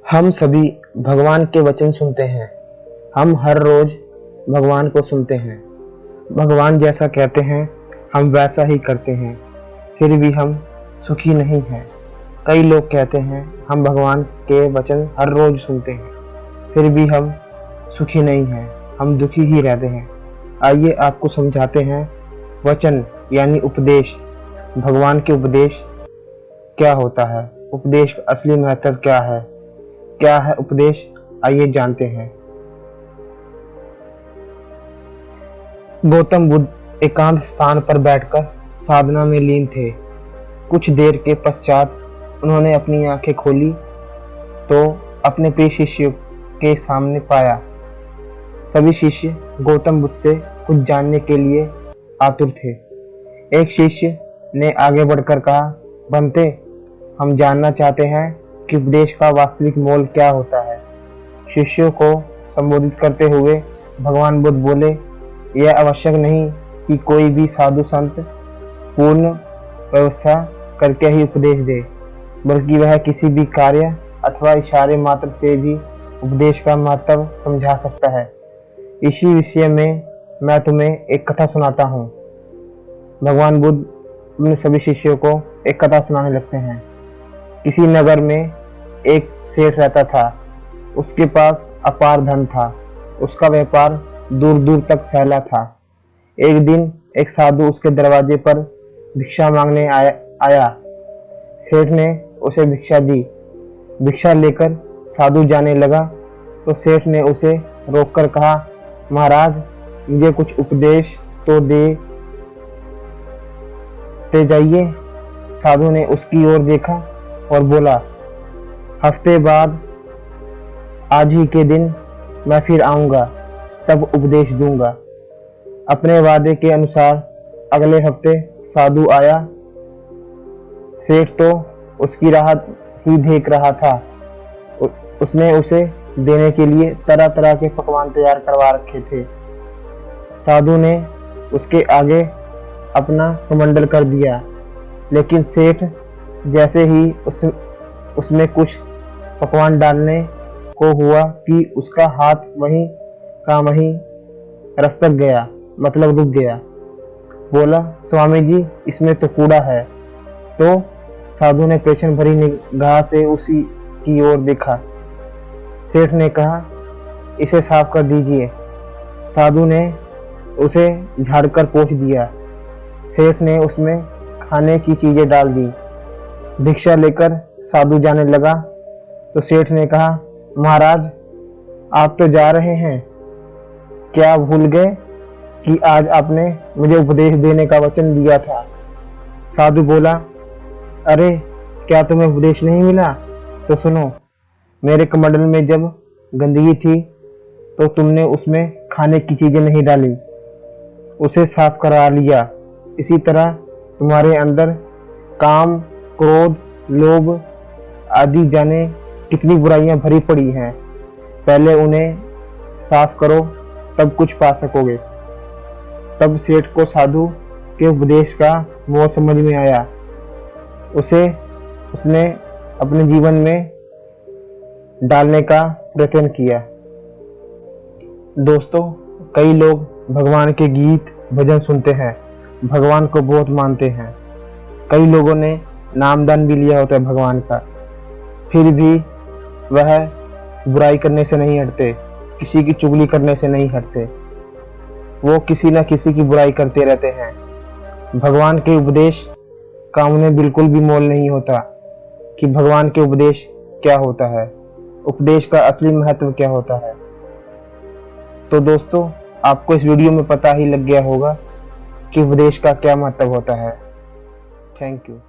हम सभी भगवान के वचन सुनते हैं। हम हर रोज भगवान को सुनते हैं। भगवान जैसा कहते हैं हम वैसा ही करते हैं, फिर भी हम सुखी नहीं हैं। कई लोग कहते हैं हम भगवान के वचन हर रोज सुनते हैं, फिर भी हम सुखी नहीं हैं, हम दुखी ही रहते हैं। आइए आपको समझाते हैं वचन यानी उपदेश। भगवान के उपदेश क्या होता है, उपदेश का असली महत्व क्या है उपदेश, आइए जानते हैं। गौतम बुद्ध एकांत स्थान पर बैठकर साधना में लीन थे। कुछ देर के पश्चात उन्होंने अपनी आंखें खोली तो अपने प्रिय शिष्य के सामने पाया। सभी शिष्य गौतम बुद्ध से कुछ जानने के लिए आतुर थे। एक शिष्य ने आगे बढ़कर कहा, बनते, हम जानना चाहते हैं कि उपदेश का वास्तविक मोल क्या होता है। शिष्यों को संबोधित करते हुए भगवान बुद्ध बोले, यह आवश्यक नहीं कि कोई भी साधु संत पूर्ण व्यवस्था करके ही उपदेश दे, बल्कि वह किसी भी कार्य अथवा इशारे मात्र से भी उपदेश का महत्व समझा सकता है। इसी विषय में मैं तुम्हें एक कथा सुनाता हूँ। भगवान बुद्ध अपने सभी शिष्यों को एक कथा सुनाने लगते हैं। किसी नगर में एक सेठ रहता था। उसके पास अपार धन था। उसका व्यापार दूर दूर तक फैला था। एक दिन एक साधु उसके दरवाजे पर भिक्षा मांगने आया। सेठ ने उसे भिक्षा दी। भिक्षा लेकर साधु जाने लगा तो सेठ ने उसे रोककर कहा, महाराज, मुझे कुछ उपदेश तो देते जाइए। साधु ने उसकी ओर देखा और बोला, हफ्ते बाद आज ही के दिन मैं फिर आऊंगा, तब उपदेश दूंगा। अपने वादे के अनुसार अगले हफ्ते साधु आया। सेठ तो उसकी राह ही देख रहा था। उसने उसे देने के लिए तरह तरह के पकवान तैयार करवा रखे थे। साधु ने उसके आगे अपना कमंडल कर दिया, लेकिन सेठ जैसे ही उसमें कुछ पकवान डालने को हुआ कि उसका हाथ वहीं का वहीं रसक गया, मतलब रुक गया। बोला, स्वामी जी, इसमें तो कूड़ा है। तो साधु ने पेशन भरी निगाह से उसी की ओर देखा। सेठ ने कहा, इसे साफ कर दीजिए। साधु ने उसे झाड़कर पोंछ दिया। सेठ ने उसमें खाने की चीजें डाल दी। भिक्षा लेकर साधु जाने लगा तो सेठ ने कहा, महाराज, आप तो जा रहे हैं, क्या भूल गए कि आज आपने मुझे उपदेश देने का वचन दिया था। साधु बोला, अरे, क्या तुम्हें उपदेश नहीं मिला? तो सुनो, मेरे कमंडल में जब गंदगी थी तो तुमने उसमें खाने की चीजें नहीं डाली, उसे साफ करा लिया। इसी तरह तुम्हारे अंदर काम, क्रोध, लोभ आदि जाने कितनी बुराइयां भरी पड़ी हैं। पहले उन्हें साफ करो, तब कुछ पा सकोगे। तब सेठ को साधु के उपदेश का मोह समझ में आया। उसने अपने जीवन में डालने का प्रयत्न किया। दोस्तों, कई लोग भगवान के गीत भजन सुनते हैं, भगवान को बहुत मानते हैं। कई लोगों ने नामदान भी लिया होता है भगवान का, फिर भी वह बुराई करने से नहीं हटते, किसी की चुगली करने से नहीं हटते। वो किसी न किसी की बुराई करते रहते हैं। भगवान के उपदेश का उन्हें बिल्कुल भी मोल नहीं होता कि भगवान के उपदेश क्या होता है, उपदेश का असली महत्व क्या होता है। तो दोस्तों, आपको इस वीडियो में पता ही लग गया होगा कि उपदेश का क्या महत्व होता है। Thank you.